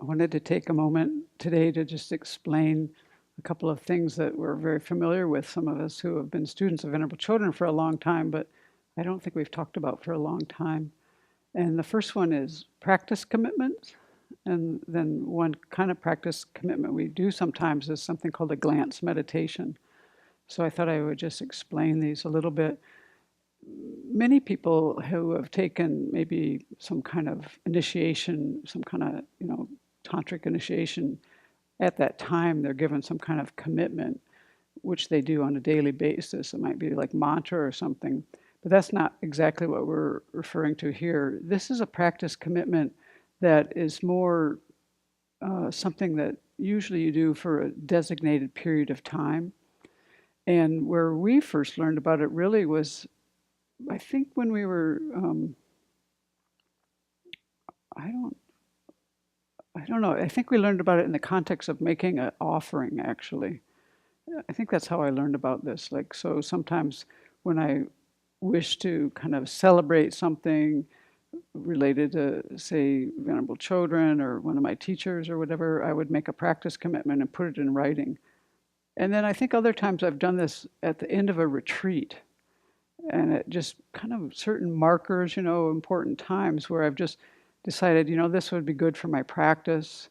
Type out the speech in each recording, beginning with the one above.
I wanted to take a moment today to just explain a couple of things that we're very familiar with, some of us who have been students of Venerable Children for a long time, but I don't think we've talked about for a long time. And the first one is practice commitment. And then one kind of practice commitment we do sometimes is something called a glance meditation. So I thought I would just explain these a little bit. Many people who have taken maybe some kind of initiation, some kind of, tantric initiation, at that time they're given some kind of commitment, which they do on a daily basis. It might be like mantra or something, but that's not exactly what we're referring to here. This is a practice commitment that is more something that usually you do for a designated period of time. And where we first learned about it really was, I think when we were, I don't know. I think we learned about it in the context of making an offering, actually. I think that's how I learned about this. Like, so sometimes when I wish to kind of celebrate something related to, say, Venerable Children or one of my teachers or whatever, I would make a practice commitment and put it in writing. And then I think other times I've done this at the end of a retreat. And it just kind of certain markers, important times where I've just decided, this would be good for my practice,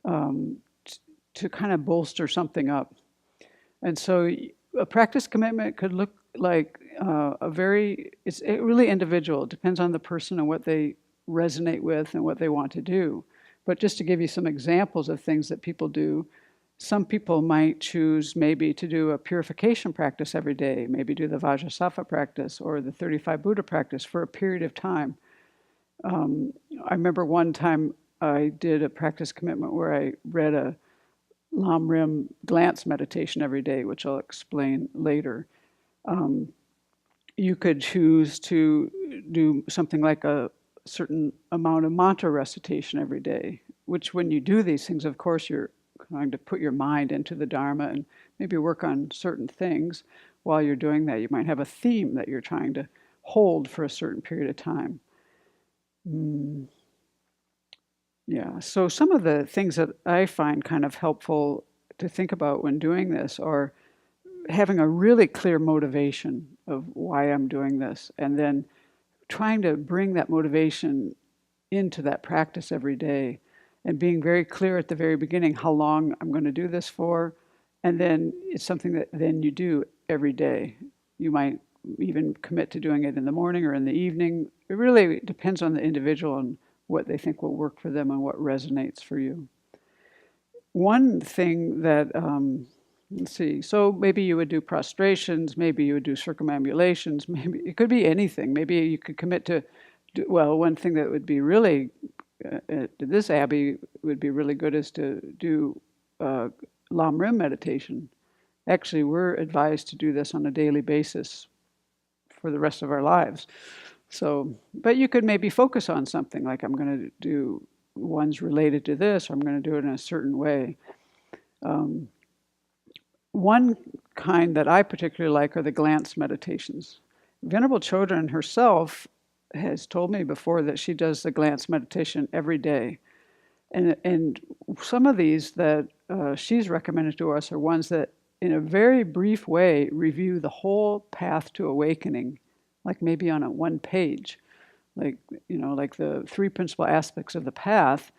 to kind of bolster something up. And so a practice commitment could look like it's really individual. It depends on the person and what they resonate with and what they want to do. But just to give you some examples of things that people do, some people might choose maybe to do a purification practice every day, maybe do the Vajrasattva practice or the 35 Buddha practice for a period of time. I remember one time I did a practice commitment where I read a Lam Rim glance meditation every day, which I'll explain later. You could choose to do something like a certain amount of mantra recitation every day, which when you do these things, of course, you're trying to put your mind into the Dharma and maybe work on certain things. While you're doing that, you might have a theme that you're trying to hold for a certain period of time. Yeah, so some of the things that I find kind of helpful to think about when doing this are having a really clear motivation of why I'm doing this, and then trying to bring that motivation into that practice every day, and being very clear at the very beginning how long I'm going to do this for, and then it's something that then you do every day. You might even commit to doing it in the morning or in the evening. It really depends on the individual and what they think will work for them and what resonates for you. One thing that, let's see, so maybe you would do prostrations, maybe you would do circumambulations, maybe it could be anything. Maybe you could commit to, one thing that would be really, this Abbey would be really good is to do Lam Rim meditation. Actually, we're advised to do this on a daily basis for the rest of our lives. So, but you could maybe focus on something like I'm going to do ones related to this, or I'm going to do it in a certain way. One kind that I particularly like are the glance meditations. Venerable Chodron herself has told me before that she does the glance meditation every day. And some of these that she's recommended to us are ones that in a very brief way review the whole path to awakening, like maybe on a one page. Like the three principal aspects of the path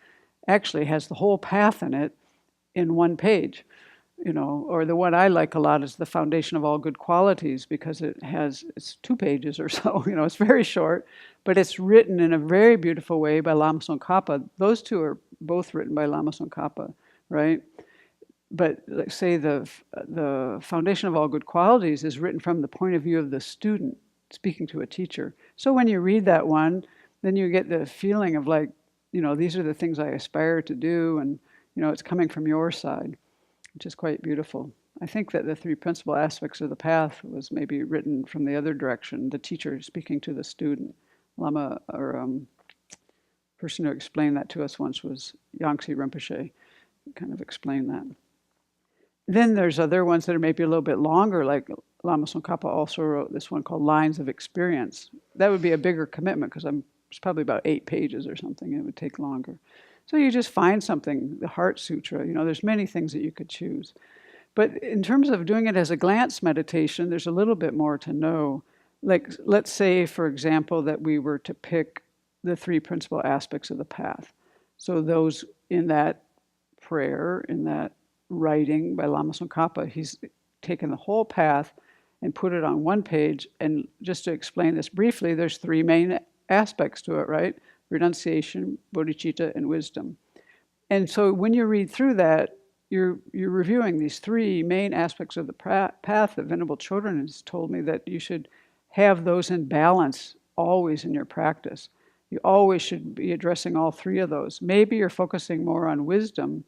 actually has the whole path in it in one page. Or the one I like a lot is the Foundation of All Good Qualities, because it's 2 pages or so, it's very short, but it's written in a very beautiful way by Lama Tsongkhapa. Those two are both written by Lama Tsongkhapa, right? But like say the Foundation of All Good Qualities is written from the point of view of the student speaking to a teacher. So when you read that one, then you get the feeling of like, these are the things I aspire to do, and it's coming from your side, which is quite beautiful. I think that the 3 principal aspects of the path was maybe written from the other direction, the teacher speaking to the student. Lama, or person who explained that to us once was Yangtze Rinpoche, kind of explained that. Then there's other ones that are maybe a little bit longer, like Lama Tsongkhapa also wrote this one called Lines of Experience. That would be a bigger commitment because it's probably about 8 pages or something. It would take longer. So you just find something, the Heart Sutra, there's many things that you could choose. But in terms of doing it as a glance meditation, there's a little bit more to know. Like, let's say, for example, that we were to pick the three principal aspects of the path. So those in that prayer, in that writing by Lama Tsongkhapa, he's taken the whole path and put it on one page. And just to explain this briefly, there's three main aspects to it, right? Renunciation, bodhicitta, and wisdom. And so when you read through that, you're reviewing these three main aspects of the path that Venerable Chodron has told me that you should have those in balance always in your practice. You always should be addressing all three of those. Maybe you're focusing more on wisdom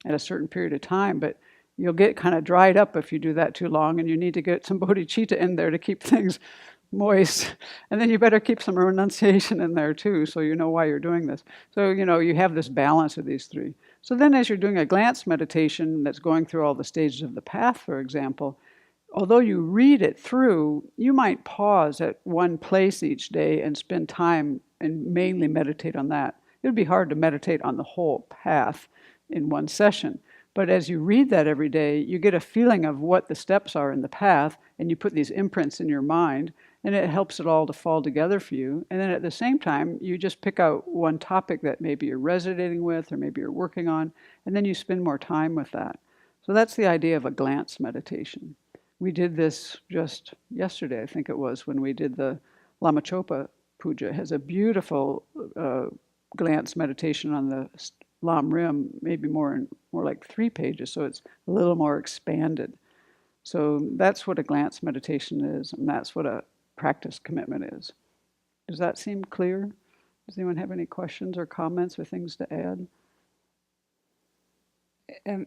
at a certain period of time, but you'll get kind of dried up if you do that too long, and you need to get some bodhicitta in there to keep things moist. And then you better keep some renunciation in there too, so you know why you're doing this. So, you have this balance of these three. So then as you're doing a glance meditation that's going through all the stages of the path, for example, although you read it through, you might pause at one place each day and spend time and mainly meditate on that. It would be hard to meditate on the whole path in one session. But as you read that every day, you get a feeling of what the steps are in the path, and you put these imprints in your mind, and it helps it all to fall together for you. And then at the same time, you just pick out one topic that maybe you're resonating with or maybe you're working on, and then you spend more time with that. So that's the idea of a glance meditation. We did this just yesterday, I think it was, when we did the Lama Chopa Puja. It has a beautiful glance meditation on the Lam Rim, maybe more like 3 pages, so it's a little more expanded. So that's what a glance meditation is, and that's what a practice commitment is. Does that seem clear? Does anyone have any questions or comments or things to add?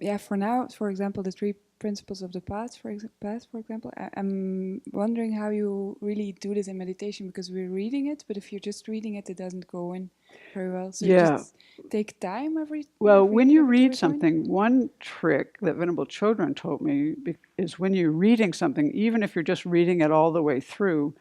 Yeah, for now, for example, the 3 principles of the path, for example, I'm wondering how you really do this in meditation, because we're reading it, but if you're just reading it, it doesn't go in very well. So you just take time when you read something, one trick that Venerable Chodron told me is when you're reading something, even if you're just reading it all the way through,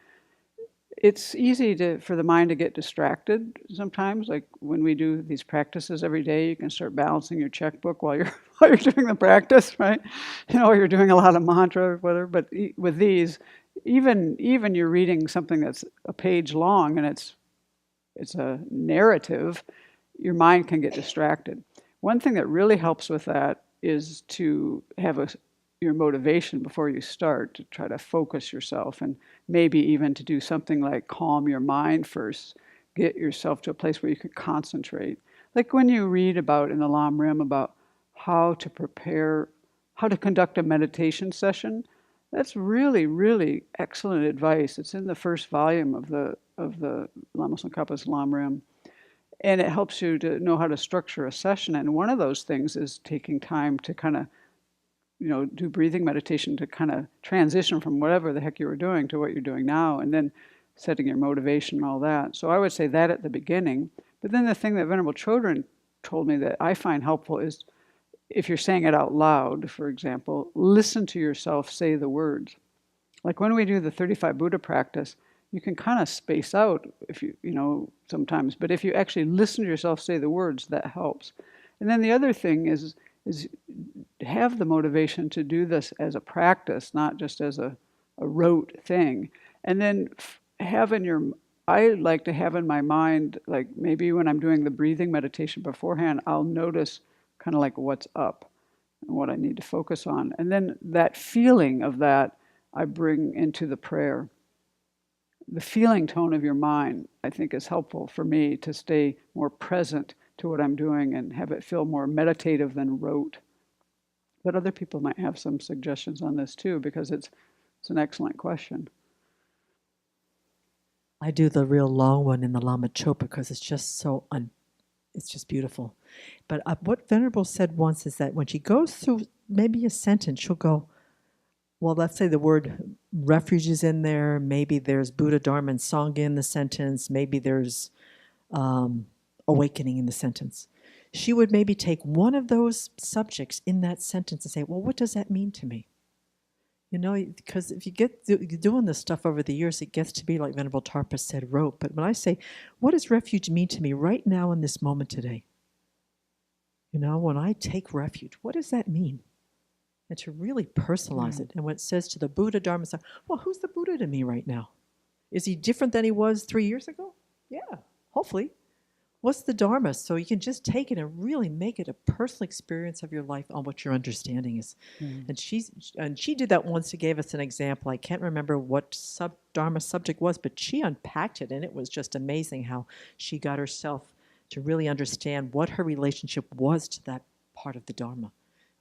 it's easy for the mind to get distracted sometimes. Like when we do these practices every day, you can start balancing your checkbook while you're doing the practice, right? You're doing a lot of mantra or whatever. But with these, even you're reading something that's a page long and it's a narrative, your mind can get distracted. One thing that really helps with that is to have your motivation before you start, to try to focus yourself, and maybe even to do something like calm your mind first. Get yourself to a place where you can concentrate. Like when you read about in the Lam Rim about how to conduct a meditation session, that's really, really excellent advice. It's in the first volume of the Lama Tsongkhapa's Lam Rim. And it helps you to know how to structure a session. And one of those things is taking time to kind of do breathing meditation to kind of transition from whatever the heck you were doing to what you're doing now, and then setting your motivation and all that. So I would say that at the beginning. But then the thing that Venerable Chodron told me that I find helpful is if you're saying it out loud, for example, listen to yourself say the words. Like when we do the 35 Buddha practice, you can kind of space out if you sometimes, but if you actually listen to yourself say the words, that helps. And then the other thing is have the motivation to do this as a practice, not just as a rote thing. And then I like to have in my mind, like maybe when I'm doing the breathing meditation beforehand, I'll notice kind of like what's up and what I need to focus on. And then that feeling of that I bring into the prayer. The feeling tone of your mind, I think, is helpful for me to stay more present to what I'm doing and have it feel more meditative than rote. But other people might have some suggestions on this too, because it's an excellent question. I do the real long one in the Lama Chopa because it's just it's just beautiful. But what Venerable said once is that when she goes through maybe a sentence, she'll go, well, let's say the word refuge is in there, maybe there's Buddha, Dharma, and Sangha in the sentence, maybe there's awakening in the sentence. She would maybe take one of those subjects in that sentence and say, well, what does that mean to me? Because if you get doing this stuff over the years, it gets to be like Venerable Tarpa said, rote. But when I say, what does refuge mean to me right now in this moment today? You know, when I take refuge, what does that mean? And to really personalize Yeah. it. And when it says to the Buddha, Dharma, Sangha, well, who's the Buddha to me right now? Is he different than he was 3 years ago? Yeah, hopefully. What's the Dharma? So you can just take it and really make it a personal experience of your life on what your understanding is. Mm. And she did that once. She gave us an example. I can't remember what Dharma subject was, but she unpacked it, and it was just amazing how she got herself to really understand what her relationship was to that part of the Dharma.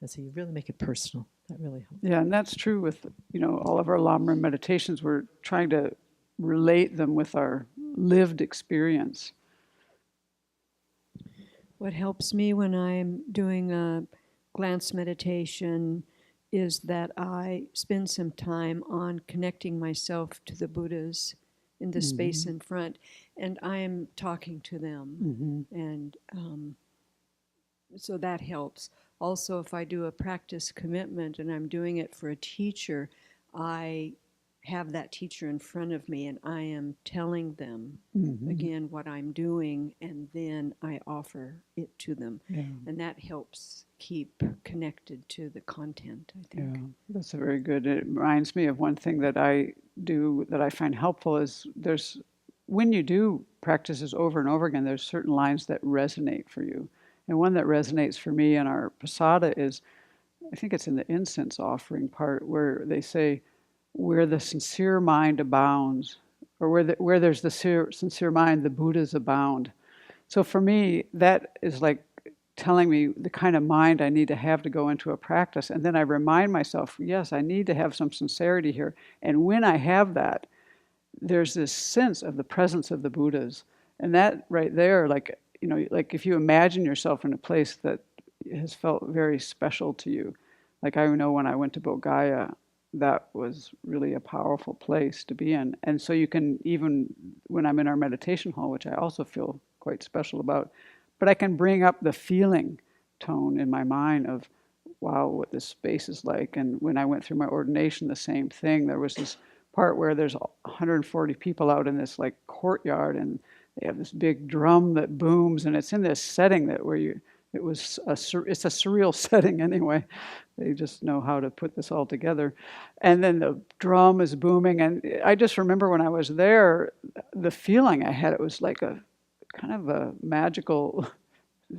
And so you really make it personal. That really helps. Yeah, and that's true with, all of our Lamrim meditations. We're trying to relate them with our lived experience. What helps me when I'm doing a glance meditation is that I spend some time on connecting myself to the Buddhas in the space in front, and I am talking to them. And so that helps. Also, if I do a practice commitment and I'm doing it for a teacher, I have that teacher in front of me and I am telling them again what I'm doing, and then I offer it to them. Yeah. And that helps keep connected to the content, I think. Yeah, that's a very good. It reminds me of one thing that I do that I find helpful is when you do practices over and over again, there's certain lines that resonate for you. And one that resonates for me in our pasada is, I think it's in the incense offering part where they say, where the sincere mind abounds, or where there's the sincere mind, the Buddhas abound. So for me, that is like telling me the kind of mind I need to have to go into a practice. And then I remind myself, yes, I need to have some sincerity here. And when I have that, there's this sense of the presence of the Buddhas. And that right there, like if you imagine yourself in a place that has felt very special to you. Like I know when I went to Bodh Gaya, that was really a powerful place to be in. And so you can, even when I'm in our meditation hall, which I also feel quite special about, but I can bring up the feeling tone in my mind of, wow, what this space is like. And when I went through my ordination, the same thing. There was this part where there's 140 people out in this like courtyard, and they have this big drum that booms, and it's in this setting that it's a surreal setting anyway. They just know how to put this all together. And then the drum is booming. And I just remember when I was there, the feeling I had, it was like a kind of a magical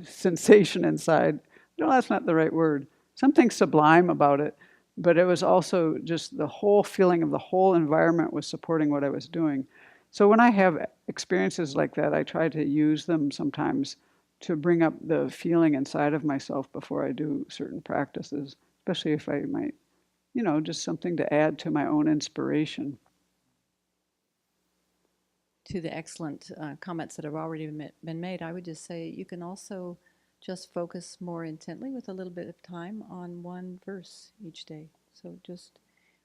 sensation inside. No, that's not the right word. Something sublime about it. But it was also just the whole feeling of the whole environment was supporting what I was doing. So when I have experiences like that, I try to use them sometimes to bring up the feeling inside of myself before I do certain practices, especially if I might, just something to add to my own inspiration. To the excellent comments that have already been made, I would just say you can also just focus more intently with a little bit of time on one verse each day. So just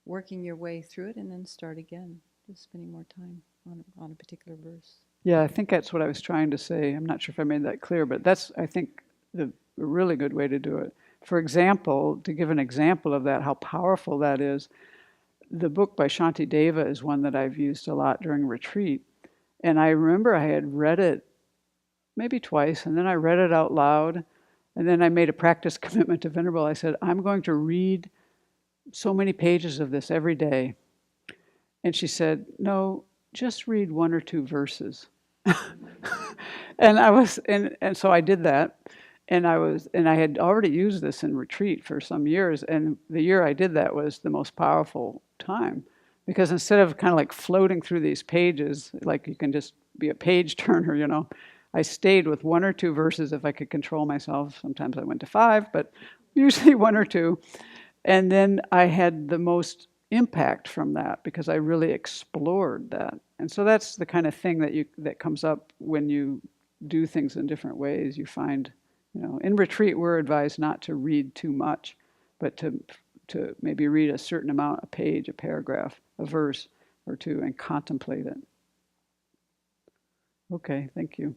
working your way through it and then start again, just spending more time on a particular verse. Yeah, I think that's what I was trying to say. I'm not sure if I made that clear, but that's, I think, a really good way to do it. For example, to give an example of that, how powerful that is, the book by Shanti Deva is one that I've used a lot during retreat. And I remember I had read it maybe twice, and then I read it out loud, and then I made a practice commitment to Venerable. I said, I'm going to read so many pages of this every day. And she said, no, just read 1 or 2 verses. And so I did that. And I had already used this in retreat for some years. And the year I did that was the most powerful time. Because instead of kind of like floating through these pages, like you can just be a page turner, I stayed with 1 or 2 verses if I could control myself. Sometimes I went to 5, but usually 1 or 2. And then I had the most impact from that because I really explored that. And so that's the kind of thing that comes up when you do things in different ways. You find, in retreat we're advised not to read too much, but to maybe read a certain amount, a page, a paragraph, a verse or 2, and contemplate it. Okay, thank you.